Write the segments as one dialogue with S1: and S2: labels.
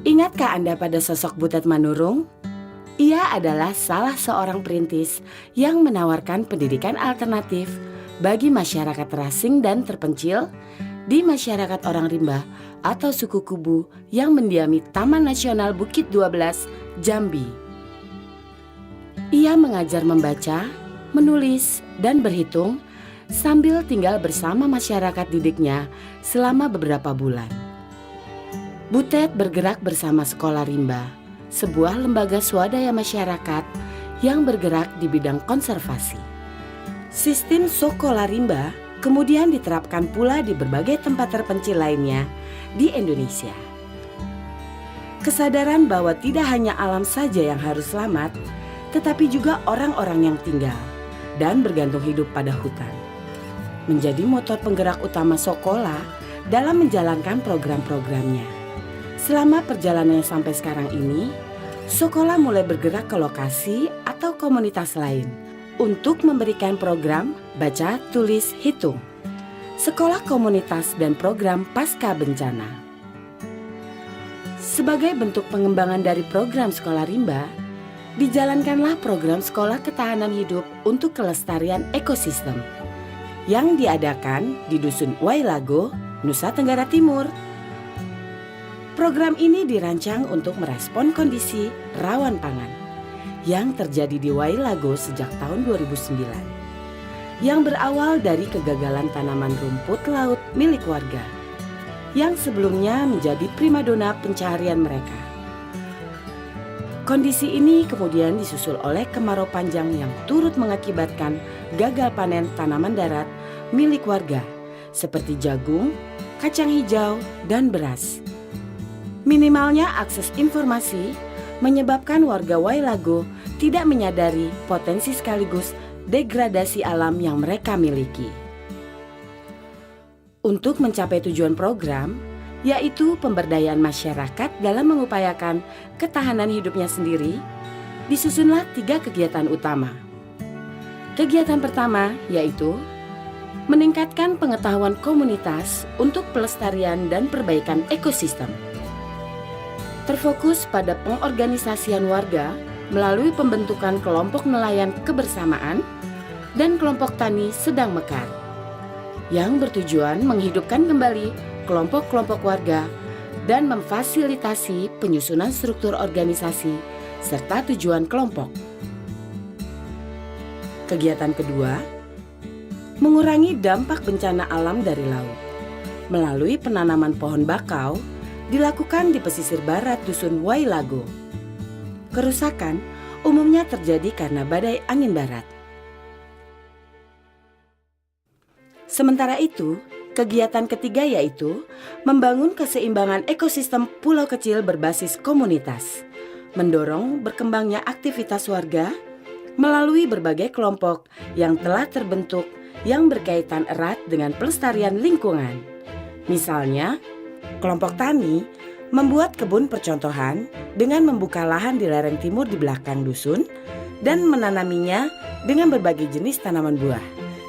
S1: Ingatkah Anda pada sosok Butet Manurung? Ia adalah salah seorang perintis yang menawarkan pendidikan alternatif bagi masyarakat terasing dan terpencil di masyarakat orang rimba atau suku Kubu yang mendiami Taman Nasional Bukit 12, Jambi. Ia mengajar membaca, menulis, dan berhitung sambil tinggal bersama masyarakat didiknya selama beberapa bulan. Butet bergerak bersama Sekolah Rimba, sebuah lembaga swadaya masyarakat yang bergerak di bidang konservasi. Sistem Sekolah Rimba kemudian diterapkan pula di berbagai tempat terpencil lainnya di Indonesia. Kesadaran bahwa tidak hanya alam saja yang harus selamat, tetapi juga orang-orang yang tinggal dan bergantung hidup pada hutan, menjadi motor penggerak utama Sekolah dalam menjalankan program-programnya. Selama perjalanannya sampai sekarang ini, Sekolah mulai bergerak ke lokasi atau komunitas lain untuk memberikan program baca, tulis, hitung, sekolah komunitas dan program pasca bencana. Sebagai bentuk pengembangan dari program Sekolah Rimba, dijalankanlah program Sekolah Ketahanan Hidup untuk Kelestarian Ekosistem yang diadakan di Dusun Wailago, Nusa Tenggara Timur. Program ini dirancang untuk merespon kondisi rawan pangan yang terjadi di Wailago sejak tahun 2009, yang berawal dari kegagalan tanaman rumput laut milik warga yang sebelumnya menjadi primadona pencaharian mereka. Kondisi ini kemudian disusul oleh kemarau panjang yang turut mengakibatkan gagal panen tanaman darat milik warga seperti jagung, kacang hijau, dan beras. Minimalnya akses informasi menyebabkan warga Wailago tidak menyadari potensi sekaligus degradasi alam yang mereka miliki. Untuk mencapai tujuan program, yaitu pemberdayaan masyarakat dalam mengupayakan ketahanan hidupnya sendiri, disusunlah 3 kegiatan utama. Kegiatan pertama yaitu meningkatkan pengetahuan komunitas untuk pelestarian dan perbaikan ekosistem. Terfokus pada pengorganisasian warga melalui pembentukan kelompok nelayan kebersamaan dan kelompok tani sedang mekar, yang bertujuan menghidupkan kembali kelompok-kelompok warga dan memfasilitasi penyusunan struktur organisasi serta tujuan kelompok. Kegiatan kedua, mengurangi dampak bencana alam dari laut melalui penanaman pohon bakau dilakukan di pesisir barat Dusun Wailago. Kerusakan umumnya terjadi karena badai angin barat. Sementara itu, kegiatan ketiga yaitu membangun keseimbangan ekosistem pulau kecil berbasis komunitas, mendorong berkembangnya aktivitas warga melalui berbagai kelompok yang telah terbentuk yang berkaitan erat dengan pelestarian lingkungan. Misalnya, kelompok tani membuat kebun percontohan dengan membuka lahan di lereng timur di belakang dusun dan menanaminya dengan berbagai jenis tanaman buah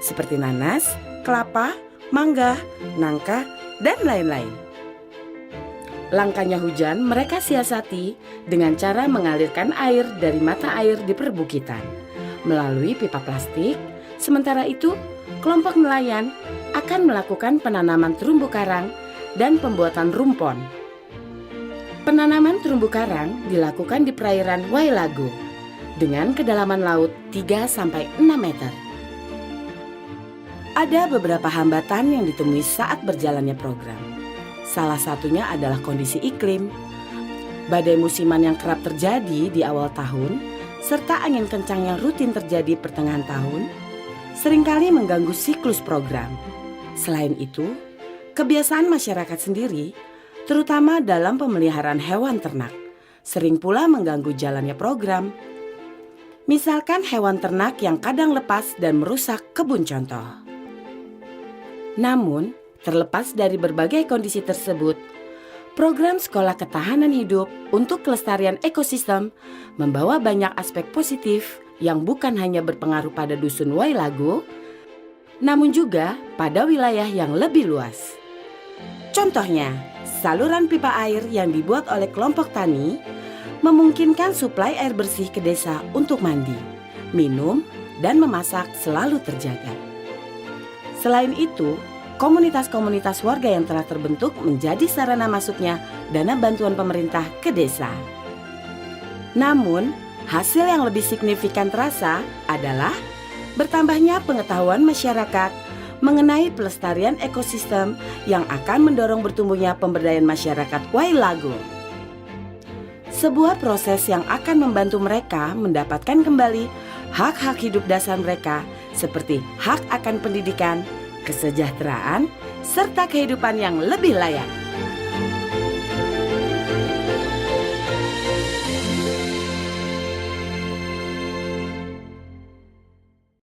S1: seperti nanas, kelapa, mangga, nangka, dan lain-lain. Langkanya hujan mereka siasati dengan cara mengalirkan air dari mata air di perbukitan melalui pipa plastik. Sementara itu, kelompok nelayan akan melakukan penanaman terumbu karang dan pembuatan rumpon. Penanaman terumbu karang dilakukan di perairan Wailago dengan kedalaman laut 3-6 meter. Ada beberapa hambatan yang ditemui saat berjalannya program. Salah satunya adalah kondisi iklim. Badai musiman yang kerap terjadi di awal tahun, serta angin kencang yang rutin terjadi pertengahan tahun, seringkali mengganggu siklus program. Selain itu, kebiasaan masyarakat sendiri, terutama dalam pemeliharaan hewan ternak, sering pula mengganggu jalannya program. Misalkan hewan ternak yang kadang lepas dan merusak kebun contoh. Namun, terlepas dari berbagai kondisi tersebut, program Sekolah Ketahanan Hidup untuk Kelestarian Ekosistem membawa banyak aspek positif yang bukan hanya berpengaruh pada Dusun Wailago, namun juga pada wilayah yang lebih luas. Contohnya, Saluran pipa air yang dibuat oleh kelompok tani memungkinkan suplai air bersih ke desa untuk mandi, minum, dan memasak selalu terjaga. Selain itu, komunitas-komunitas warga yang telah terbentuk menjadi sarana masuknya dana bantuan pemerintah ke desa. Namun, hasil yang lebih signifikan terasa adalah bertambahnya pengetahuan masyarakat mengenai pelestarian ekosistem yang akan mendorong bertumbuhnya pemberdayaan masyarakat Wailago. Sebuah proses yang akan membantu mereka mendapatkan kembali hak-hak hidup dasar mereka seperti hak akan pendidikan, kesejahteraan, serta kehidupan yang lebih layak.